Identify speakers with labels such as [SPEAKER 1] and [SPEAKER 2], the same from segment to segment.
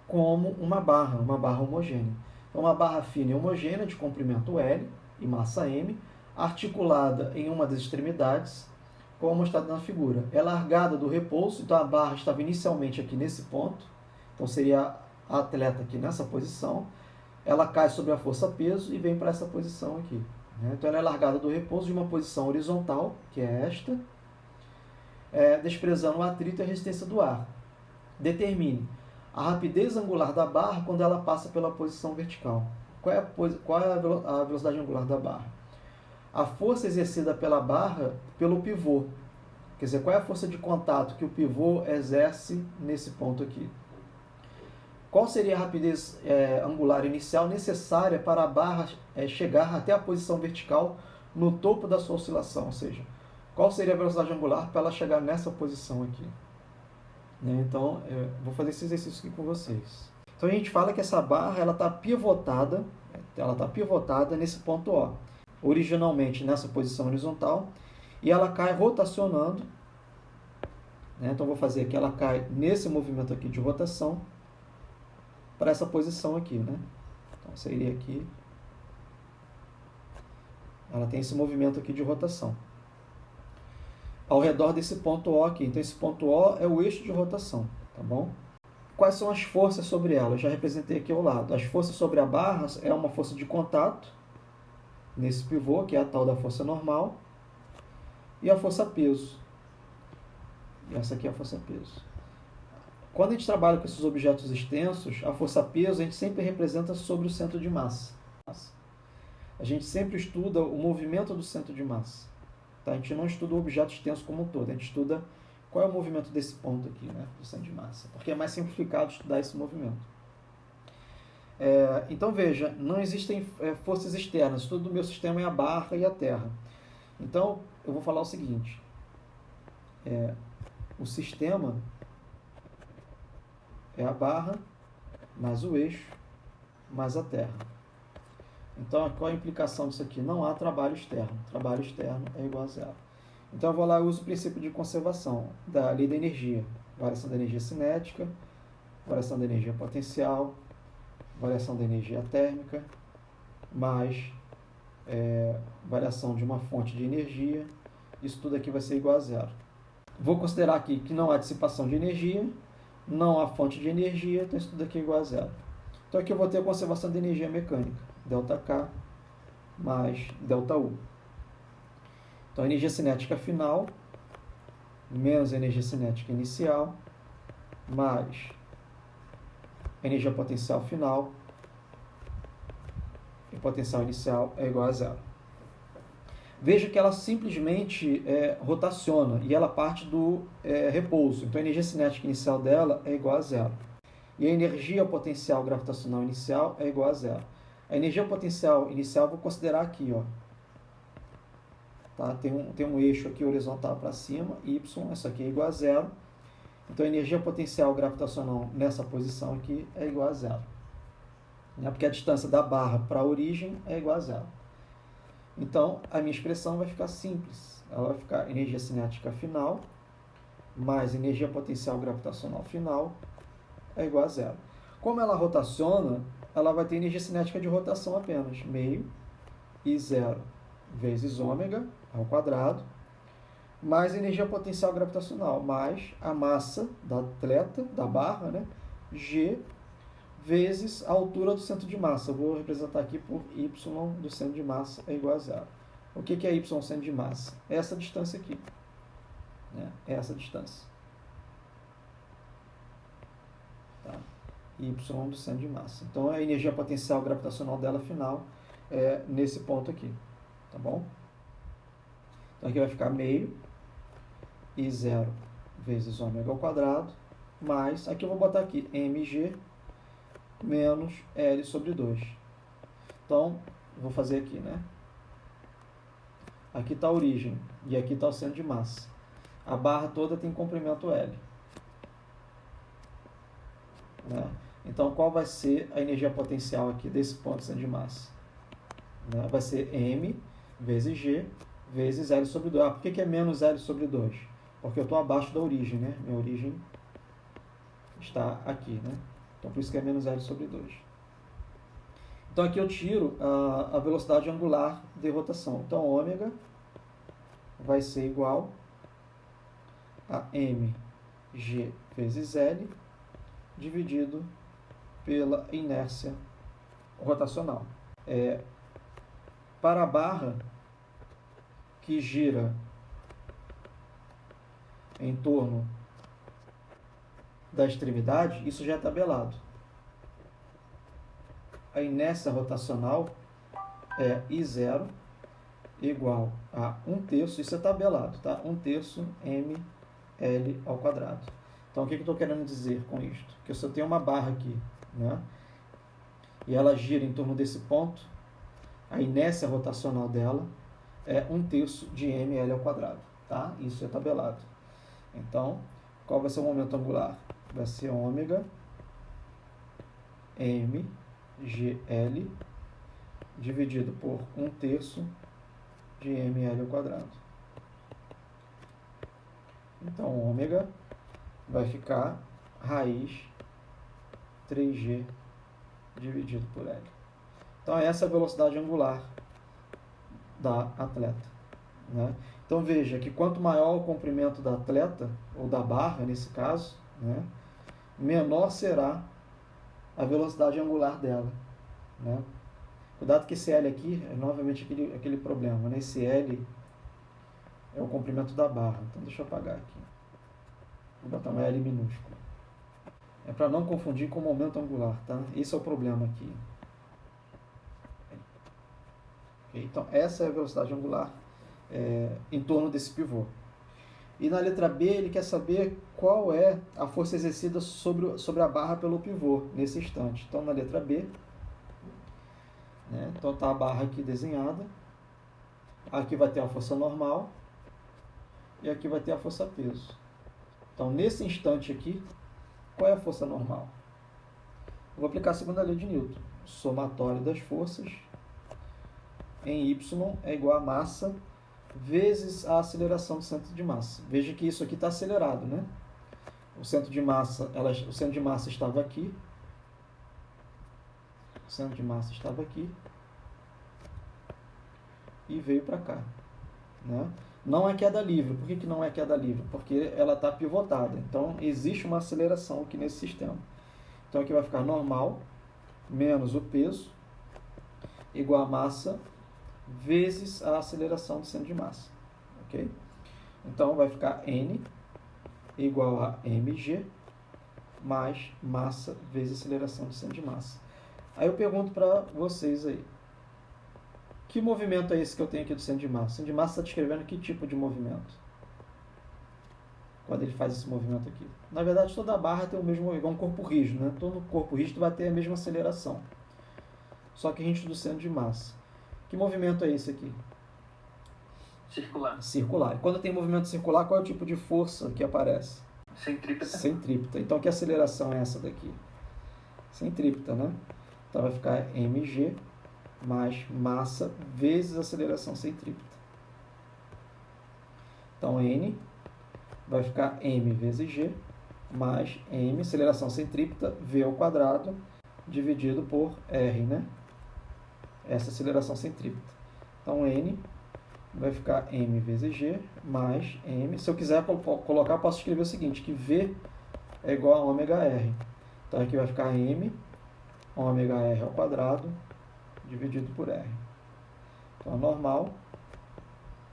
[SPEAKER 1] como uma barra homogênea. Então, uma barra fina e homogênea de comprimento L e massa M, articulada em uma das extremidades, como mostrado na figura. É largada do repouso, então a barra estava inicialmente aqui nesse ponto, então seria a atleta aqui nessa posição, ela cai sobre a força-peso e vem para essa posição aqui. Então ela é largada do repouso de uma posição horizontal, que é esta, desprezando o atrito e a resistência do ar. Determine a rapidez angular da barra quando ela passa pela posição vertical. Qual é a velocidade angular da barra? A força exercida pela barra pelo pivô. Quer dizer, qual é a força de contato que o pivô exerce nesse ponto aqui? Qual seria a rapidez angular inicial necessária para a barra chegar até a posição vertical no topo da sua oscilação? Ou seja, qual seria a velocidade angular para ela chegar nessa posição aqui? Então, vou fazer esse exercício aqui com vocês. Então, a gente fala que essa barra está pivotada nesse ponto O. Originalmente nessa posição horizontal, e ela cai rotacionando. Então, vou fazer aqui, ela cai nesse movimento aqui de rotação para essa posição aqui. Então, seria aqui. Ela tem esse movimento aqui de rotação ao redor desse ponto O aqui. Então, esse ponto O é o eixo de rotação, tá bom? Quais são as forças sobre ela? Eu já representei aqui ao lado. As forças sobre a barra é uma força de contato nesse pivô, que é a tal da força normal, e a força peso. E essa aqui é a força peso. Quando a gente trabalha com esses objetos extensos, a força peso a gente sempre representa sobre o centro de massa. A gente sempre estuda o movimento do centro de massa. A gente não estuda o objeto extenso como um todo, a gente estuda qual é o movimento desse ponto aqui, do centro de massa, porque é mais simplificado estudar esse movimento. Então veja, não existem forças externas, tudo do meu sistema é a barra e a terra. Então eu vou falar o seguinte, o sistema é a barra mais o eixo mais a terra. Então qual a implicação disso aqui? Não há trabalho externo, trabalho externo é igual a zero. Então eu vou lá e uso o princípio de conservação da lei da energia, variação da energia cinética, variação da energia potencial, variação da energia térmica, mais variação de uma fonte de energia, isso tudo aqui vai ser igual a zero. Vou considerar aqui que não há dissipação de energia, não há fonte de energia, então isso tudo aqui é igual a zero. Então aqui eu vou ter a conservação de energia mecânica, ΔK mais ΔU. Então a energia cinética final, menos a energia cinética inicial, mais a energia potencial final, e potencial inicial é igual a zero. Veja que ela simplesmente rotaciona e ela parte do repouso. Então a energia cinética inicial dela é igual a zero. E a energia potencial gravitacional inicial é igual a zero. A energia potencial inicial eu vou considerar aqui, ó. Tá? Tem um eixo aqui horizontal para cima, y, isso aqui é igual a zero. Então a energia potencial gravitacional nessa posição aqui é igual a zero. Porque a distância da barra para a origem é igual a zero. Então a minha expressão vai ficar simples. Ela vai ficar energia cinética final mais energia potencial gravitacional final é igual a zero. Como ela rotaciona, ela vai ter energia cinética de rotação apenas, meio I zero vezes ômega ao quadrado, mais energia potencial gravitacional, mais a massa da atleta, da barra, G, vezes a altura do centro de massa. Eu vou representar aqui por Y do centro de massa é igual a zero. O que é Y centro de massa? É essa distância aqui. É essa distância. Tá? Y do centro de massa. Então, a energia potencial gravitacional dela final é nesse ponto aqui. Tá bom? Então, aqui vai ficar meio I zero vezes ômega ao quadrado, mais, aqui eu vou botar aqui, mg menos L sobre 2. Então, vou fazer aqui, Aqui está a origem e aqui está o centro de massa. A barra toda tem comprimento L. Então, qual vai ser a energia potencial aqui desse ponto de centro de massa? Vai ser M vezes G vezes L sobre 2. Por que é menos L sobre 2? Porque eu estou abaixo da origem, Minha origem está aqui, Então, Então, por isso que é menos L sobre 2. Então, aqui eu tiro a velocidade angular de rotação. Então, ômega vai ser igual a mg vezes L dividido pela inércia rotacional. Para a barra que gira em torno da extremidade, isso já é tabelado. A inércia rotacional é I0 igual a 1/3, isso é tabelado, tá? 1/3 ml ao quadrado. Então, o que eu estou querendo dizer com isto? Que se eu tenho uma barra aqui, né, e ela gira em torno desse ponto, a inércia rotacional dela é 1/3 de ml ao quadrado, tá? Isso é tabelado. Então, qual vai ser o momento angular? Vai ser ômega mgl dividido por 1/3 de ml ao quadrado. Então, ômega vai ficar raiz 3g dividido por L. Então, essa é a velocidade angular da atleta, né? Então, veja que quanto maior o comprimento da atleta, ou da barra, nesse caso, né, menor será a velocidade angular dela, né? Cuidado que esse L aqui é novamente aquele problema, né? Esse L é o comprimento da barra. Então, deixa eu apagar aqui. Vou botar um L minúsculo. É para não confundir com o momento angular, tá? Esse é o problema aqui. Okay? Então, essa é a velocidade angular em torno desse pivô. E na letra B, ele quer saber qual é a força exercida sobre a barra pelo pivô, nesse instante. Então, na letra B, né, então está a barra aqui desenhada. Aqui vai ter a força normal. E aqui vai ter a força peso. Então, nesse instante aqui, qual é a força normal? Eu vou aplicar a segunda lei de Newton. Somatório das forças em Y é igual a massa vezes a aceleração do centro de massa. Veja que isso aqui está acelerado, né? O centro de massa estava aqui. O centro de massa estava aqui. E veio para cá, né? Não é queda livre. Por que não é queda livre? Porque ela está pivotada. Então, existe uma aceleração aqui nesse sistema. Então, aqui vai ficar normal menos o peso igual a massa vezes a aceleração do centro de massa. Ok? Então, vai ficar N igual a mg mais massa vezes aceleração do centro de massa. Aí eu pergunto para vocês aí. Que movimento é esse que eu tenho aqui do centro de massa? O centro de massa está descrevendo que tipo de movimento? Quando ele faz esse movimento aqui. Na verdade, toda a barra tem o mesmo movimento, é um corpo rígido, né? Todo corpo rígido vai ter a mesma aceleração. Só que a gente do centro de massa. Que movimento é esse aqui?
[SPEAKER 2] Circular.
[SPEAKER 1] Circular. E quando tem movimento circular, qual é o tipo de força que aparece?
[SPEAKER 2] Centrípeta.
[SPEAKER 1] Centrípeta. Então, que aceleração é essa daqui? Centrípeta, né? Então, vai ficar mg mais massa vezes aceleração centrípeta. Então, N vai ficar m vezes g mais m, aceleração centrípeta, v ao quadrado, dividido por r, né? Essa aceleração centrípeta. Então, N vai ficar m vezes g mais m. Se eu quiser colocar, eu posso escrever o seguinte, que v é igual a ômega r. Então, aqui vai ficar m ômega r ao quadrado dividido por r. Então, a normal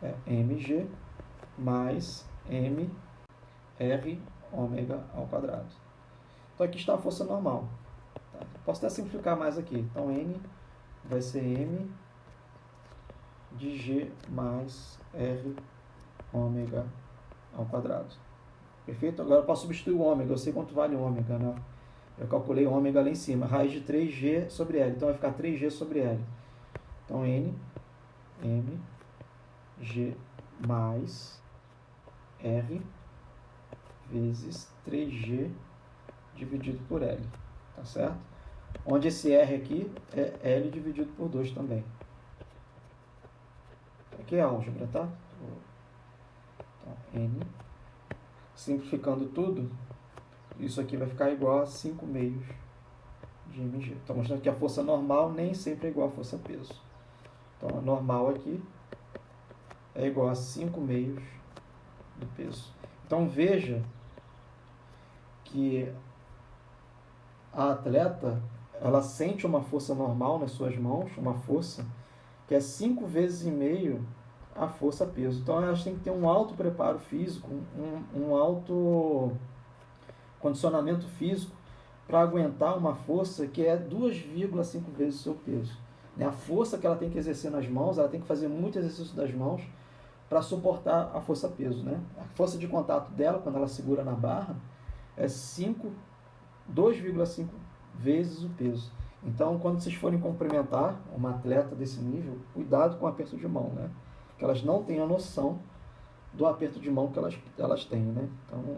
[SPEAKER 1] é mg mais m r ômega ao quadrado. Então, aqui está a força normal. Tá? Posso até simplificar mais aqui. Então, N vai ser m de g mais r ômega ao quadrado. Perfeito? Agora eu posso substituir o ômega. Eu sei quanto vale o ômega, né? Eu calculei o ômega lá em cima. Raiz de 3g sobre L. Então, vai ficar 3g sobre L. Então, N, m, g mais r vezes 3g dividido por L. Tá certo? Onde esse R aqui é L dividido por 2 também. Aqui é álgebra, tá? Então, N. Simplificando tudo, isso aqui vai ficar igual a 5 meios de mg. Estou mostrando que a força normal nem sempre é igual a força peso. Então, a normal aqui é igual a 5 meios do peso. Então, veja que a atleta, ela sente uma força normal nas suas mãos, uma força que é 5 vezes e meio a força peso. Então, elas têm que ter um alto preparo físico, um alto condicionamento físico para aguentar uma força que é 2,5 vezes o seu peso. A força que ela tem que exercer nas mãos, ela tem que fazer muito exercício das mãos para suportar a força peso. A força de contato dela, quando ela segura na barra, é 2,5 vezes o peso. Então, quando vocês forem cumprimentar uma atleta desse nível, cuidado com o aperto de mão, que elas não têm a noção do aperto de mão que elas têm. Então,